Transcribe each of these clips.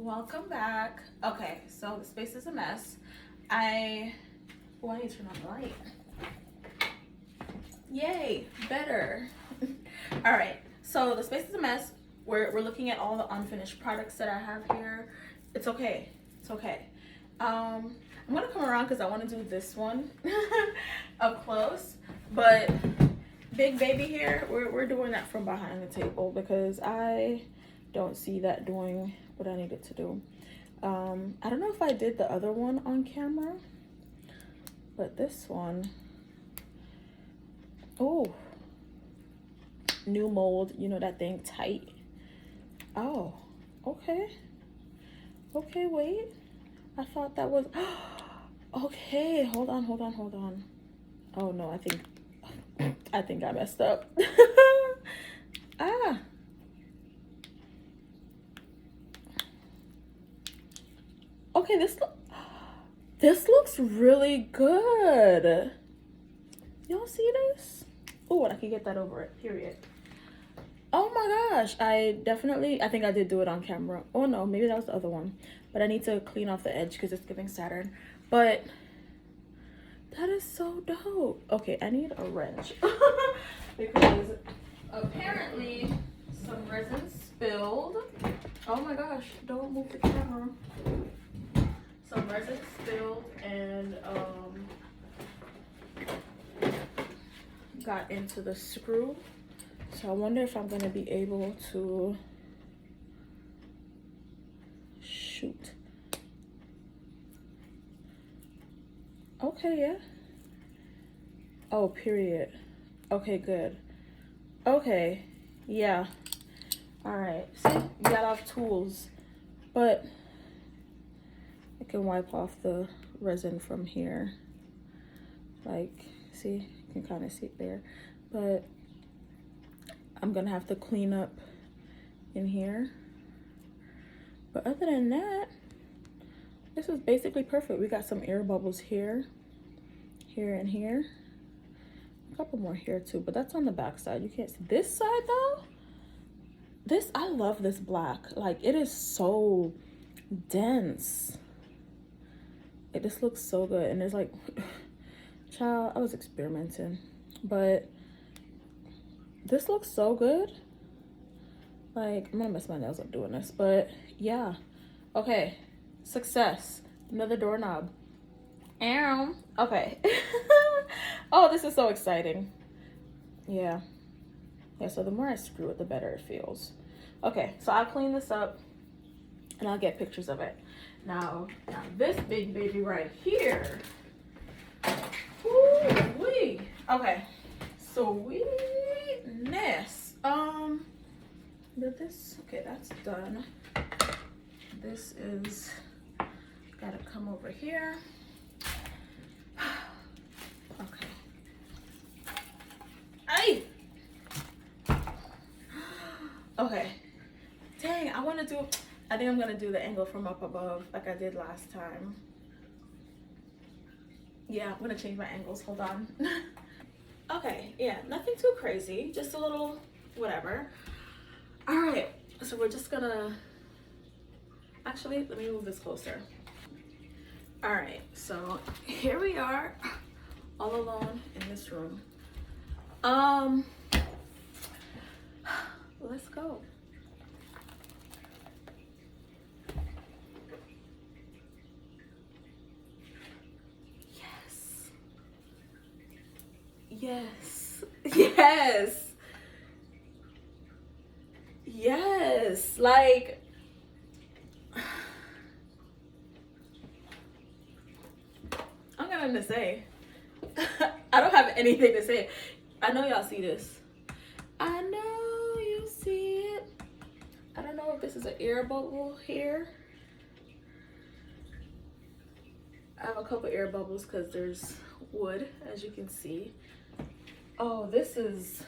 Welcome back. Okay, so the space is a mess. I need to turn on the light. Yay, better. All right, so the space is a mess. We're looking at all the unfinished products that I have here. It's okay. It's okay. I'm gonna come around because I want to do this one up close, but big baby here, we're doing that from behind the table because I don't see that doing what I needed to do. I don't know if I did the other one on camera, but this one, oh, new mold, you know, that thing tight. Oh, okay. Okay, wait. I thought that was, okay, hold on. Oh no, I think I messed up. Ah. Okay, this looks really good. Y'all see this? Oh, and I can get that over it, period. Oh my gosh, I think I did do it on camera. Oh no, maybe that was the other one. But I need to clean off the edge because it's giving Saturn. But that is so dope. Okay, I need a wrench. Because apparently some resin spilled. Oh my gosh, don't move the camera. Some resin spilled and got into the screw. So I wonder if I'm gonna be able to shoot. Okay, yeah. Oh, period. Okay, good. Okay, yeah. All right. See, you gotta have tools, but I can wipe off the resin from here. Like, see, you can kind of see it there, but I'm gonna have to clean up in here. But other than that, this is basically perfect. We got some air bubbles here, here, and here. A couple more here too, but that's on the back side. You can't see this side though. I love this black. Like, it is so dense. It just looks so good. And there's like, child, I was experimenting, but this looks so good. Like, I'm gonna mess my nails up doing this, but yeah. Okay, success. Another doorknob. Ow. Okay. Oh, this is so exciting. Yeah, so the more I screw it, the better it feels. Okay, so I'll clean this up and I'll get pictures of it. Now this big baby right here. Woo-wee. Okay, sweetness. Okay, that's done. This is gotta come over here. Okay. Ay! Okay. Dang, I think I'm gonna do the angle from up above like I did last time. Yeah, I'm gonna change my angles, hold on. Okay, yeah, nothing too crazy, just a little whatever. All right, so we're just gonna, actually, let me move this closer. All right, so here we are, all alone in this room. Let's go. Yes, like, I'm gonna say, I don't have anything to say. I know y'all see this. I know you see it. I don't know if this is an air bubble here. I have a couple air bubbles because there's wood, as you can see. Oh, this is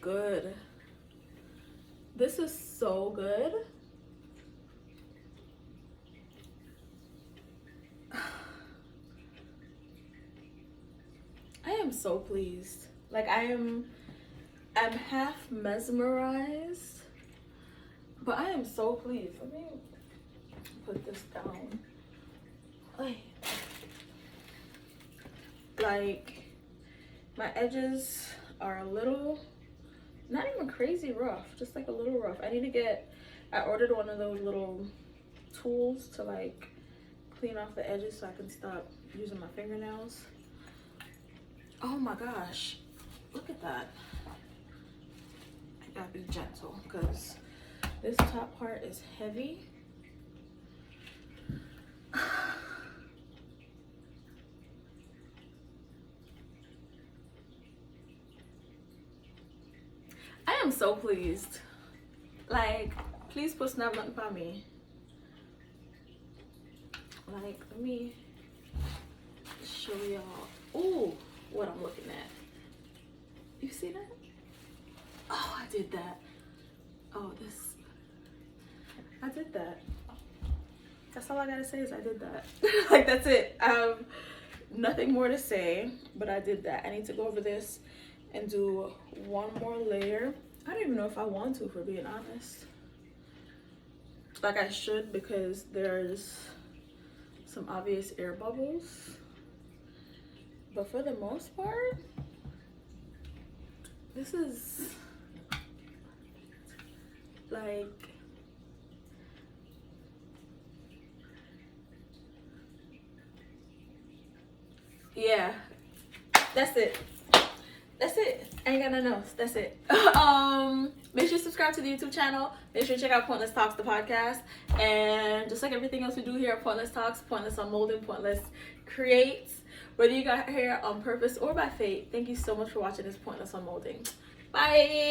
good. This is so good. I am so pleased. Like, I'm half mesmerized But I am so pleased. Let me put this down. Like, my edges are a little, not even crazy rough, just like a little rough. I ordered one of those little tools to like clean off the edges so I can stop using my fingernails. Oh my gosh, look at that. I gotta be gentle because this top part is heavy. I am so pleased. Like, please put snap nothing by me. Like, let me show y'all. Ooh, what I'm looking at. You see that? Oh, I did that. Oh, I did that. That's all I gotta say is I did that. Like, that's it. Nothing more to say, but I did that. I need to go over this and do one more layer. I don't even know if I want to, for being honest. Like, I should, because there's some obvious air bubbles. But for the most part, this is like, yeah, that's it. That's it. I ain't got nothing else. That's it. Make sure you subscribe to the YouTube channel. Make sure you check out Pointless Talks, the podcast. And just like everything else we do here at Pointless Talks, Pointless Unmolding, Pointless Creates. Whether you got here on purpose or by fate, thank you so much for watching this Pointless Unmolding. Bye.